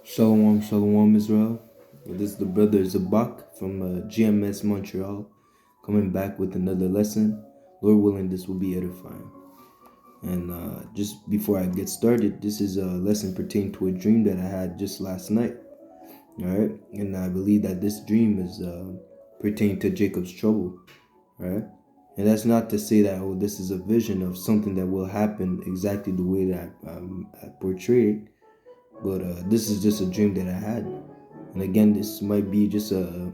Shalom, shalom, Israel. This is the brother Zabak from GMS Montreal, coming back with another lesson. Lord willing, this will be edifying. And just before I get started, this is a lesson pertaining to a dream that I had just last night. All right, and I believe that this dream is pertaining to Jacob's trouble. All right, and that's not to say that this is a vision of something that will happen exactly the way that I portray it. But this is just a dream that I had. And again, this might be just a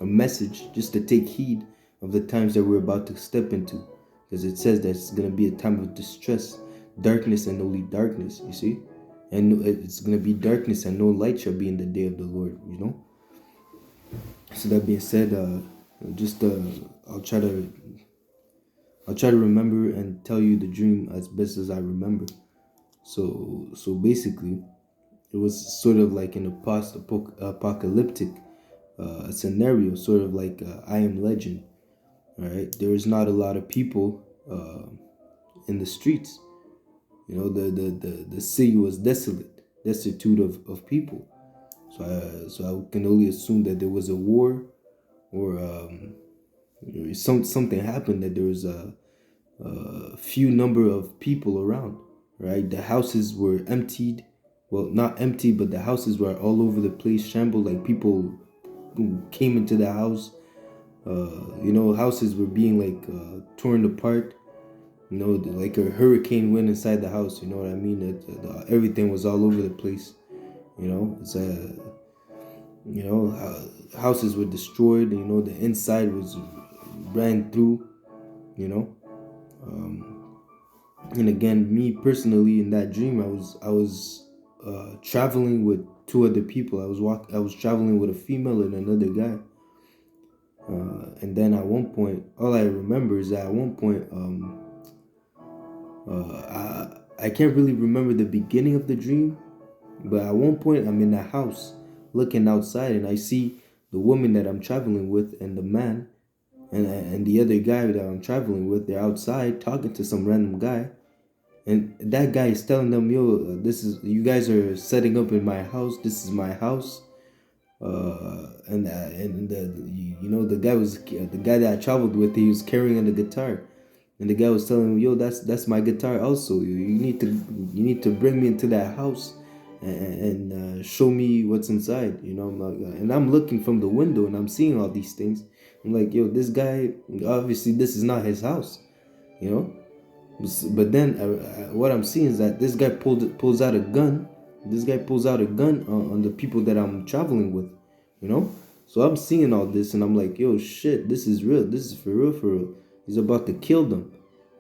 message just to take heed of the times that we're about to step into. Because it says that it's going to be a time of distress, darkness, and only darkness, you see? And it's going to be darkness and no light shall be in the day of the Lord, you know? So that being said, just I'll try to remember and tell you the dream as best as I remember. So basically, it was sort of like in a post-apocalyptic scenario, sort of like I Am Legend. All right, there is not a lot of people in the streets. You know, the city was destitute of people. So I can only assume that there was a war or something happened, that there was a few number of people around. Right, the houses were emptied. Well, not empty, but the houses were all over the place, shambled. Like people who came into the house. Houses were being like torn apart. Like a hurricane went inside the house. You know what I mean? Everything was all over the place. Houses were destroyed. The inside was ran through. You know, and again, me personally, in that dream, I was traveling with two other people. I was traveling with a female and another guy. And then at one point, all I remember is that at one point, I can't really remember the beginning of the dream, but at one point I'm in a house looking outside, and I see the woman that I'm traveling with and the man and the other guy that I'm traveling with. They're outside talking to some random guy, and that guy is telling them, "Yo, this is you guys are setting up in my house. This is my house." And the guy was the guy that I traveled with. He was carrying the guitar, and the guy was telling him, "Yo, that's my guitar. Also, you need to bring me into that house and show me what's inside." And I'm looking from the window and I'm seeing all these things. I'm like, "Yo, this guy, obviously this is not his house," you know. But then what I'm seeing is that this guy pulls out a gun. This guy pulls out a gun on the people that I'm traveling with, you know. So I'm seeing all this and I'm like, yo, shit, this is real. This is for real, for real. He's about to kill them,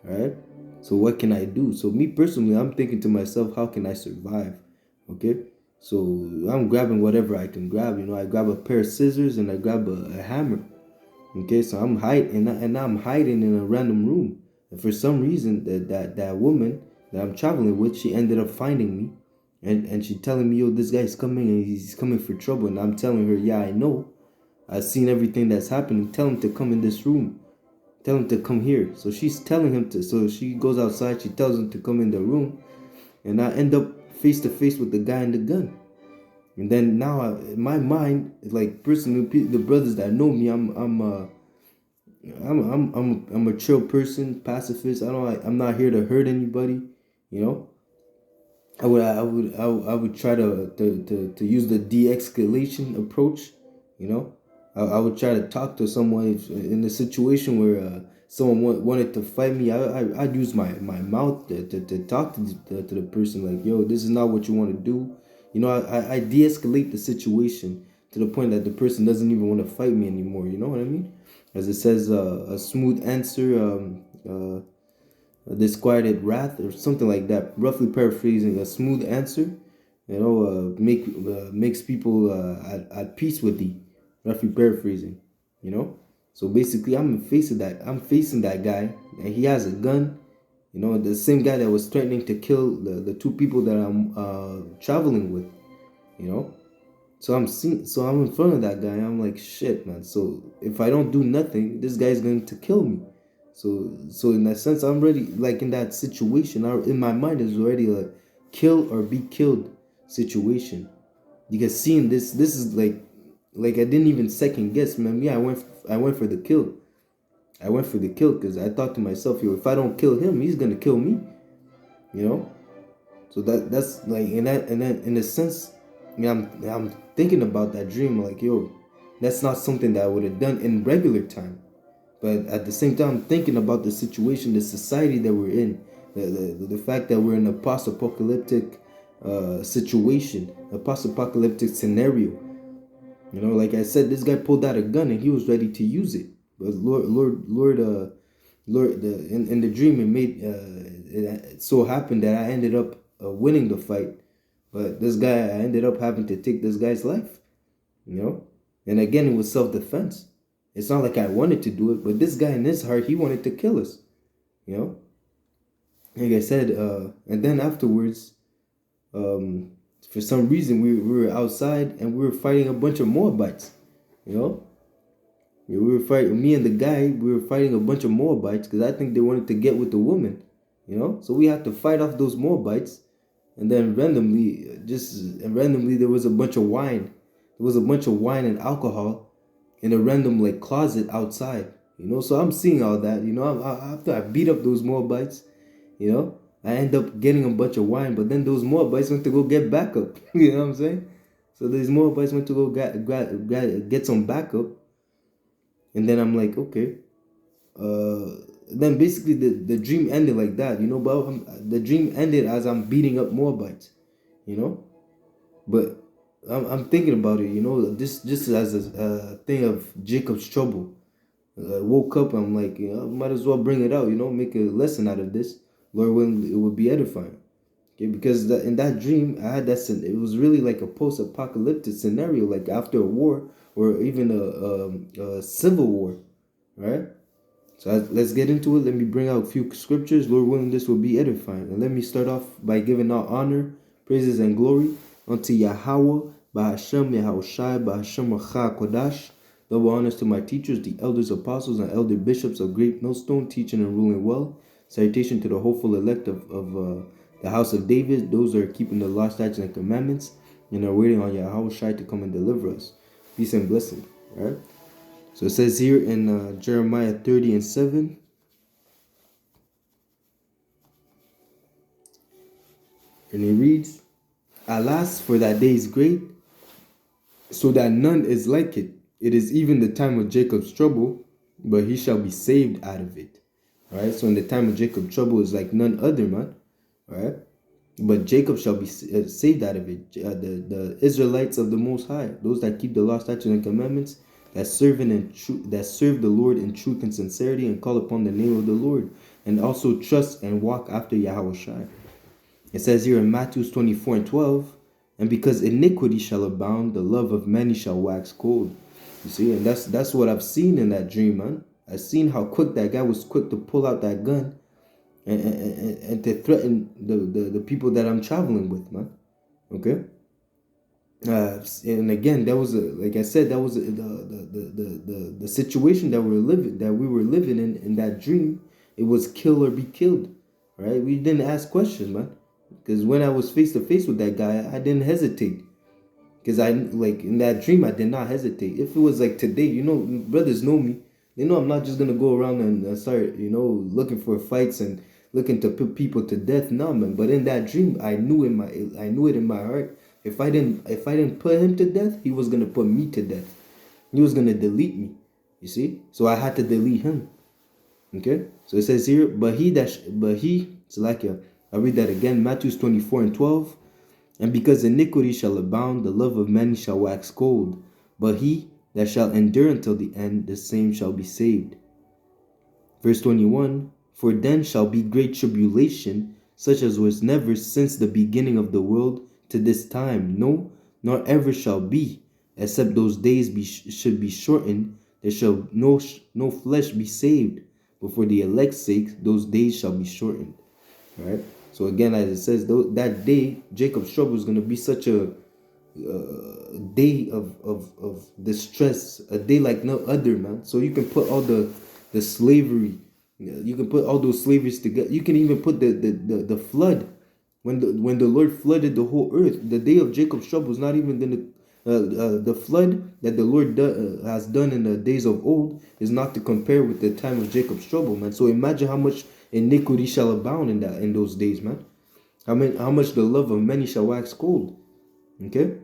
all right? So what can I do? So me personally, I'm thinking to myself, how can I survive? Okay. So I'm grabbing whatever I can grab. I grab a pair of scissors and I grab a hammer. Okay, so I'm hiding, and I'm hiding in a random room. And for some reason, that woman that I'm traveling with, she ended up finding me, and she telling me, "Yo, this guy's coming, and he's coming for trouble." And I'm telling her, "Yeah, I know. I've seen everything that's happening. Tell him to come in this room. Tell him to come here." So she's telling him to. So she goes outside. She tells him to come in the room, and I end up face to face with the guy in the gun. And then now, in my mind, like personally, the brothers that know me, I'm a chill person, pacifist. I'm not here to hurt anybody. You know, I would try to use the de-escalation approach. You know, I would try to talk to someone if, in a situation where someone wanted to fight me. I'd use my mouth to talk to the person, like, yo, this is not what you want to do. I de-escalate the situation to the point that the person doesn't even want to fight me anymore. You know what I mean? As it says, a smooth answer, a disquieted wrath, or something like that. Roughly paraphrasing, a smooth answer, makes people at peace with thee. Roughly paraphrasing, you know. So basically, I'm facing that. I'm facing that guy, and he has a gun. The same guy that was threatening to kill the two people that I'm traveling with. You know, so I'm in front of that guy. I'm like, shit, man. So if I don't do nothing, this guy's going to kill me. So in that sense, I'm ready. Like in that situation, in my mind is already a kill or be killed situation. Because seeing this is like I didn't even second guess, man. Yeah, I went for the kill. I went for the kill because I thought to myself, yo, if I don't kill him, he's gonna kill me. You know. So that's like in that in a sense, I'm thinking about that dream. Like, yo, that's not something that I would have done in regular time. But at the same time, I'm thinking about the situation, the society that we're in, the fact that we're in a post-apocalyptic situation, a post-apocalyptic scenario. You know, like I said, this guy pulled out a gun and he was ready to use it. But Lord, in the dream, it so happened that I ended up winning the fight. But this guy, I ended up having to take this guy's life. You know, and again, it was self-defense. It's not like I wanted to do it, but this guy in his heart, he wanted to kill us. You know, like I said, and then afterwards, um, for some reason, we were outside and we were fighting a bunch of Moabites. You know, we were fighting, me and the guy, we were fighting a bunch of Moabites because I think they wanted to get with the woman. You know, so we had to fight off those Moabites, and then randomly, there was a bunch of wine. There was a bunch of wine and alcohol in a random like closet outside. You know, so I'm seeing all that. You know, after I beat up those Moabites, you know, I end up getting a bunch of wine, but then those Moabites went to go get backup. You know what I'm saying? So these Moabites went to go get some backup, and then I'm like, okay. Then basically the dream ended like that, you know. But the dream ended as I'm beating up Moabites, you know. But I'm thinking about it, you know, this just as a thing of Jacob's trouble. I woke up, I'm like, you know, might as well bring it out, you know, make a lesson out of this. Lord willing, it would be edifying. Okay, because in that dream, I had it was really like a post-apocalyptic scenario, like after a war or even a civil war, right? So let's get into it. Let me bring out a few scriptures. Lord willing, this will be edifying. And let me start off by giving all honor, praises, and glory unto Yahweh, Bahashem Yahushai, Bahashem Racha Kodash. Double honors to my teachers, the elders, apostles, and elder bishops of Great Millstone, teaching and ruling well. Salutation to the hopeful elect of the house of David, those that are keeping the law, statutes, and commandments, and are waiting on Yahushai to come and deliver us. Peace and blessing. All right. So it says here in Jeremiah 30:7, and it reads, Alas, for that day is great, so that none is like it. It is even the time of Jacob's trouble, but he shall be saved out of it. All right, so in the time of Jacob's trouble is like none other, man. All right, but Jacob shall be saved out of it. The Israelites of the Most High, those that keep the law, statutes, and commandments, that serve the Lord in truth and sincerity, and call upon the name of the Lord, and also trust and walk after Yahushua. It says here in Matthew 24:12, and because iniquity shall abound, the love of many shall wax cold. You see, and that's what I've seen in that dream, man. I've seen how quick that guy was quick to pull out that gun and to threaten the people that I'm traveling with, man. Okay. And again, that was like I said, that was the situation that we were living in that dream. It was kill or be killed, right? We didn't ask questions, man. Because when I was face to face with that guy, I didn't hesitate. Because I like in that dream, I did not hesitate. If it was like today, you know, brothers know me. They know I'm not just gonna go around and start, you know, looking for fights and looking to put people to death. No, man. But in that dream, I knew it in my heart. If I didn't put him to death, he was gonna put me to death. He was gonna delete me. You see? So I had to delete him. Okay? So it says here, so like I'll read that again, Matthew 24:12. And because iniquity shall abound, the love of many shall wax cold. But he that shall endure until the end, the same shall be saved. Verse 21, for then shall be great tribulation, such as was never since the beginning of the world to this time, no, nor ever shall be, except those days should be shortened, there shall no flesh be saved, but for the elect's sake, those days shall be shortened. All right. So again, as it says, that day, Jacob's trouble is going to be such a day of distress, a day like no other, man. So you can put all the slavery, you can put all those slaveries together. You can even put the flood When the Lord flooded the whole earth, the day of Jacob's trouble is not even going to. The flood that the Lord has done in the days of old is not to compare with the time of Jacob's trouble, man. So imagine how much iniquity shall abound in those days, man. How much the love of many shall wax cold. Okay,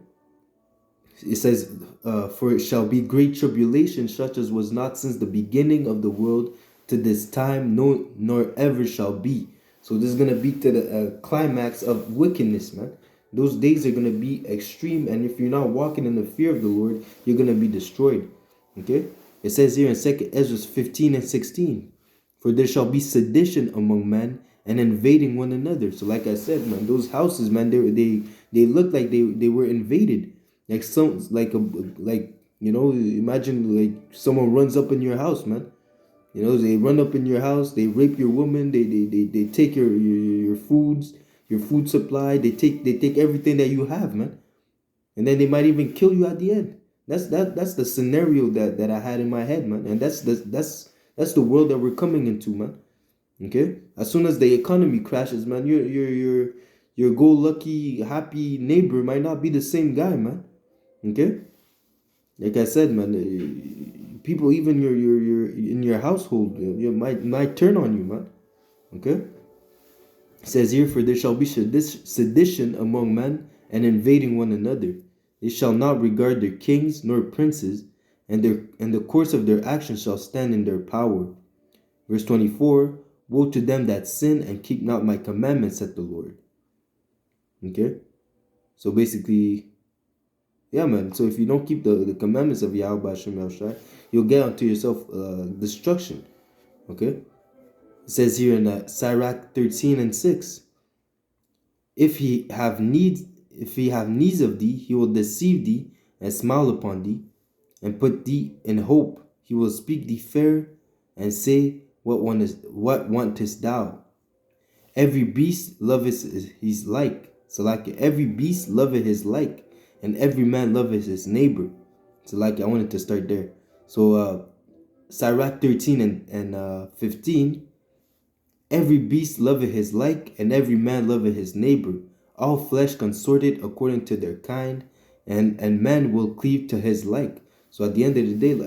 it says, "For it shall be great tribulation, such as was not since the beginning of the world to this time, no, nor ever shall be." So this is gonna be to the climax of wickedness, man. Those days are gonna be extreme, and if you're not walking in the fear of the Lord, you're gonna be destroyed. Okay, it says here in Second Ezra 15 and 16, "For there shall be sedition among men and invading one another." So, like I said, man, those houses, man, they look like they were invaded. Like imagine like someone runs up in your house, man. They run up in your house, they rape your woman, they take your foods, your food supply, they take everything that you have, man. And then they might even kill you at the end. That's the scenario that I had in my head, man. And that's the world that we're coming into, man. Okay? As soon as the economy crashes, man, your go lucky happy neighbor might not be the same guy, man. Okay? Like I said, man, people even your in your household might turn on you, man. Okay? It says here, "For there shall be sedition among men and invading one another. They shall not regard their kings nor princes, and the course of their actions shall stand in their power." Verse 24, "Woe to them that sin and keep not my commandments," said the Lord. Okay? So basically, yeah, man. So if you don't keep the commandments of Yahweh Hashem Yahushua, you'll get unto yourself destruction. Okay? It says here in Sirach 13 and 6, if he have needs of thee, he will deceive thee and smile upon thee, and put thee in hope. He will speak thee fair and say, what wantest thou? Every beast loveth his like. So like every beast loveth his like, and every man loveth his neighbor. So like I wanted to start there. So Sirach 13 and 15. Every beast loveth his like, and every man loveth his neighbor. All flesh consorted according to their kind, and man will cleave to his like. So at the end of the day,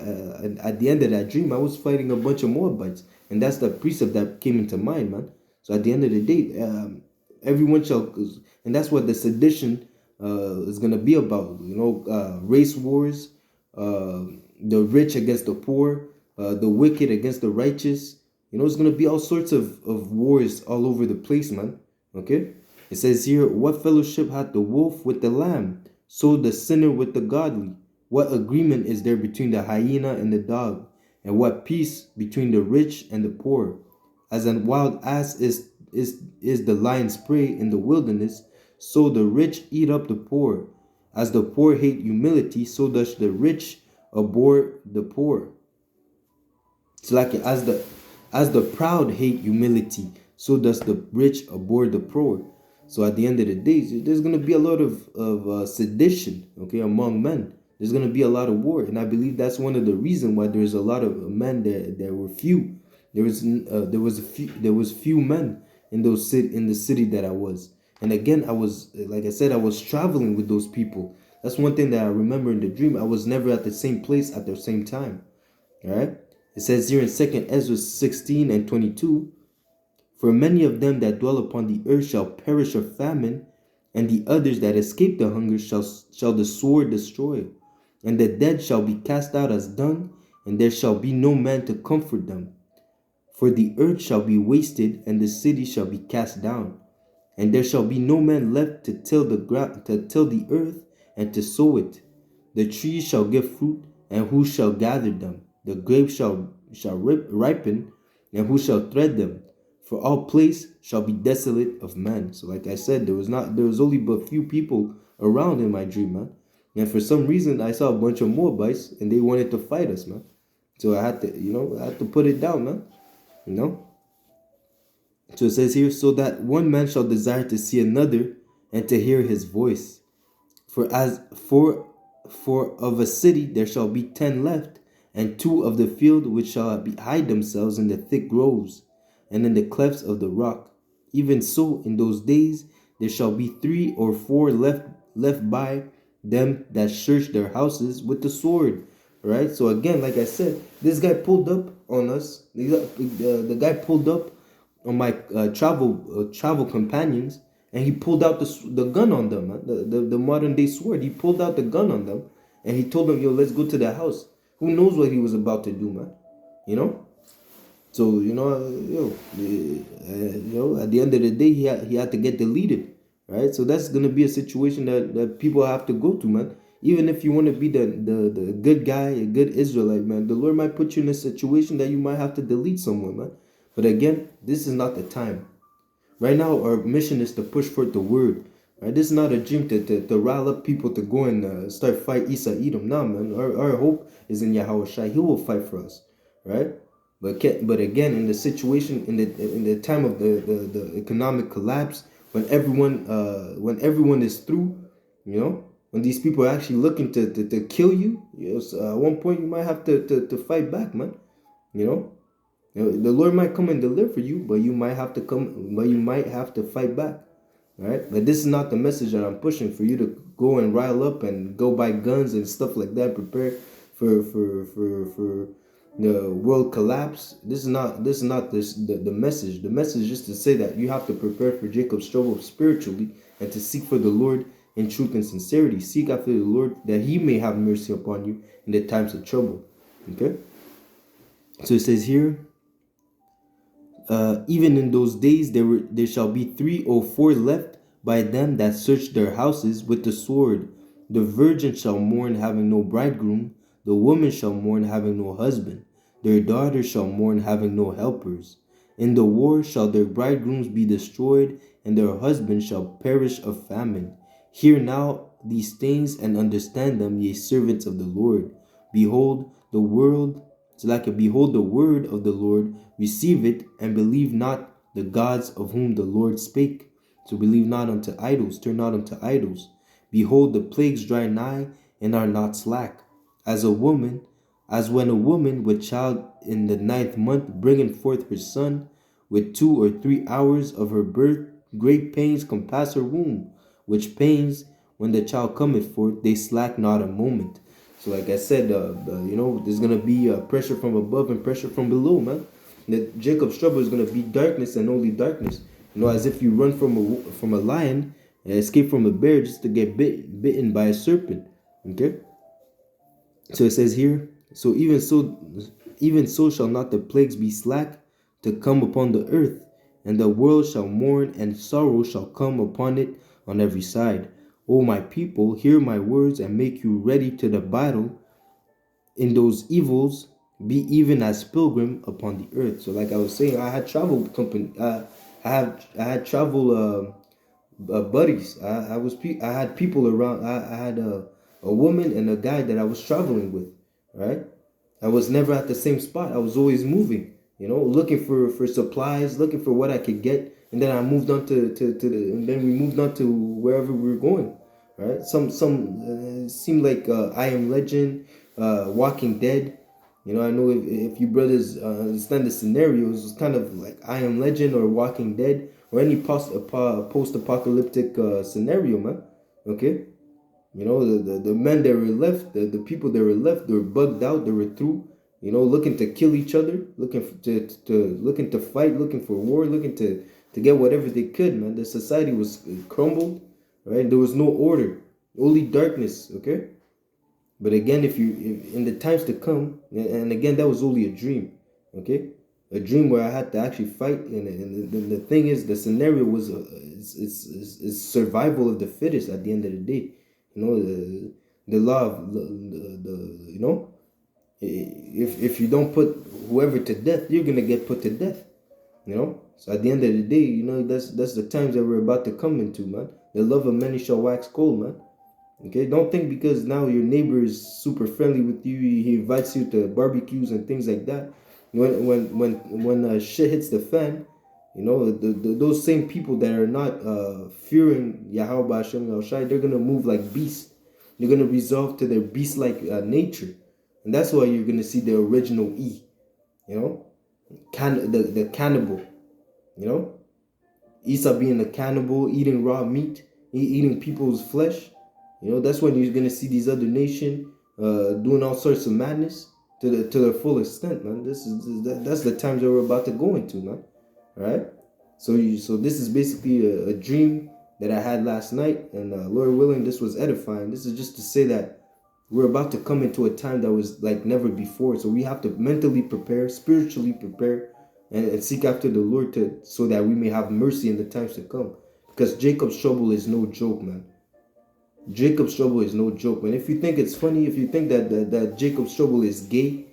at the end of that dream, I was fighting a bunch of Moabites, and that's the precept that came into mind, man. So at the end of the day, everyone shall, and that's what the sedition is gonna be about. Race wars, the rich against the poor, the wicked against the righteous. It's gonna be all sorts of wars all over the place, man. Okay? It says here, "What fellowship hath the wolf with the lamb? So the sinner with the godly. What agreement is there between the hyena and the dog? And what peace between the rich and the poor? As a wild ass is the lion's prey in the wilderness, so the rich eat up the poor. As the poor hate humility, so does the rich abhor the poor." It's like as the proud hate humility, so does the rich abhor the poor. So at the end of the day, there's gonna be a lot of sedition, okay, among men. There's gonna be a lot of war, and I believe that's one of the reasons why there's a lot of men there were few. There was few men in the city that I was. And again, I was, like I said, I was traveling with those people. That's one thing that I remember in the dream. I was never at the same place at the same time. All right. It says here in 2nd Ezra 16 and 22, "For many of them that dwell upon the earth shall perish of famine, and the others that escape the hunger shall the sword destroy. And the dead shall be cast out as dung, and there shall be no man to comfort them. For the earth shall be wasted, and the city shall be cast down. And there shall be no man left to till the ground, to till the earth, and to sow it. The trees shall give fruit, and who shall gather them? The grapes shall ripen, and who shall thread them? For all place shall be desolate of man." So, like I said, there was only but few people around in my dream, man. And for some reason, I saw a bunch of Moabites, and they wanted to fight us, man. So I had to put it down, man. You know. So it says here, "So that one man shall desire to see another, and to hear his voice. For of a city there shall be 10 left, and 2 of the field which shall hide themselves in the thick groves, and in the clefts of the rock. Even so, in those days there shall be 3 or 4 left by them that search their houses with the sword. Right? So again, like I said, this guy pulled up on us. The guy pulled up on my travel companions, and he pulled out the gun on them, man. The modern day sword. He pulled out the gun on them, and he told them, "Yo, let's go to the house." Who knows what he was about to do, man? You know. So at the end of the day, he had to get deleted, right? So that's gonna be a situation that people have to go to, man. Even if you want to be the good guy, a good Israelite, man, the Lord might put you in a situation that you might have to delete someone, man. But again, this is not the time. Right now, our mission is to push forth the word. Right? This is not a dream to rile up people to go and start fight Isa Edom. Nah, man. Our hope is in Yahweh Shai. He will fight for us, right? But again, in the situation, in the time of the economic collapse, when everyone is through, when these people are actually looking to kill you, at one point you might have to fight back, man. The Lord might come and deliver you, but you might have to fight back. Right? But this is not the message that I'm pushing for you to go and rile up and go buy guns and stuff like that, prepare for the world collapse. This is not the message. The message is to say that you have to prepare for Jacob's trouble spiritually and to seek for the Lord in truth and sincerity. Seek after the Lord that he may have mercy upon you in the times of trouble. Okay? So it says here, even in those days there shall be 3 or 4 left by them that search their houses with the sword. The virgin shall mourn having no bridegroom, the woman shall mourn having no husband, their daughters shall mourn having no helpers. In the war shall their bridegrooms be destroyed, and their husbands shall perish of famine. Hear now these things and understand them, ye servants of the Lord. Behold the word of the Lord, receive it, and believe not the gods of whom the Lord spake. So believe not unto idols, turn not unto idols. Behold, the plagues draw nigh, and are not slack. As when a woman with child in the 9th month bringeth forth her son, with 2 or 3 hours of her birth, great pains compass her womb, which pains, when the child cometh forth, they slack not a moment. So like I said, there's going to be pressure from above and pressure from below, man. Jacob's trouble is going to be darkness and only darkness. As if you run from a lion and escape from a bear just to get bitten by a serpent. Okay? So it says here, so even so shall not the plagues be slack to come upon the earth, and the world shall mourn, and sorrow shall come upon it on every side. O my people, hear my words and make you ready to the battle. In those evils, be even as pilgrim upon the earth. So, like I was saying, I had travel company. I had travel buddies. I had people around. I had a woman and a guy that I was traveling with. Right. I was never at the same spot. I was always moving. Looking for supplies, looking for what I could get, and then I moved on and then we moved on to wherever we were going. Right. Some seemed like I Am Legend, Walking Dead. I know if you brothers understand the scenarios, it's kind of like I Am Legend or Walking Dead or any post-apocalyptic scenario, man. Okay, the men that were left, the people that were left, they were bugged out, they were through. Looking to kill each other, looking to fight, looking for war, looking to get whatever they could, man. The society was crumbled, right? There was no order, only darkness. Okay. But again, if in the times to come, and again, that was only a dream, okay? A dream where I had to actually fight, and the thing is, the scenario was it's survival of the fittest at the end of the day. The law of if you don't put whoever to death, you're gonna get put to death. So at the end of the day, that's the times that we're about to come into, man. The love of many shall wax cold, man. Okay, don't think because now your neighbor is super friendly with you, he invites you to barbecues and things like that. When shit hits the fan, those same people that are not fearing Yahweh Hashem Yahushai, they're gonna move like beasts. They're gonna resolve to their beast-like nature, and that's why you're gonna see the original E. The cannibal. Esau being a cannibal, eating raw meat, eating people's flesh. That's when you're gonna see these other nations doing all sorts of madness to their full extent, man. That's the times that we're about to go into, man. All right. So this is basically a dream that I had last night, and Lord willing, this was edifying. This is just to say that we're about to come into a time that was like never before. So we have to mentally prepare, spiritually prepare, and seek after the Lord so that we may have mercy in the times to come. Because Jacob's trouble is no joke, man. Jacob's trouble is no joke, man. If you think it's funny, if you think that Jacob's trouble is gay,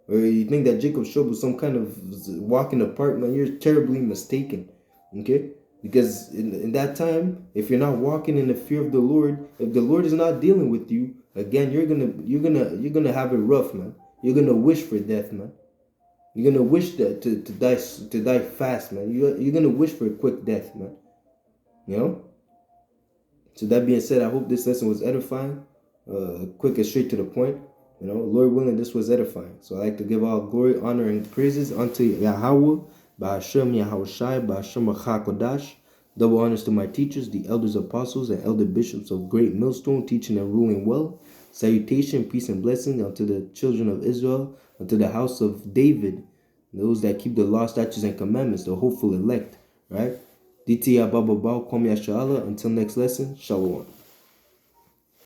or you think that Jacob's trouble is some kind of walk in the park, man, you're terribly mistaken. Okay? Because in that time, if you're not walking in the fear of the Lord, if the Lord is not dealing with you, again, you're gonna have it rough, man. You're gonna wish for death, man. You're gonna wish that to die fast, man. You're gonna wish for a quick death, man. You know. So that being said, I hope this lesson was edifying, quick and straight to the point. Lord willing, this was edifying. So I like to give all glory, honor, and praises unto Yahweh, Ba'ashem Yahushai, Ba'ashem HaKodash. Double honors to my teachers, the elders, apostles, and elder bishops of Great Millstone, teaching and ruling well. Salutation, peace, and blessing unto the children of Israel, unto the house of David, those that keep the law, statutes, and commandments, the hopeful elect, right? DT Ababa Bao Kwame Ashala. Until next lesson, Shalom.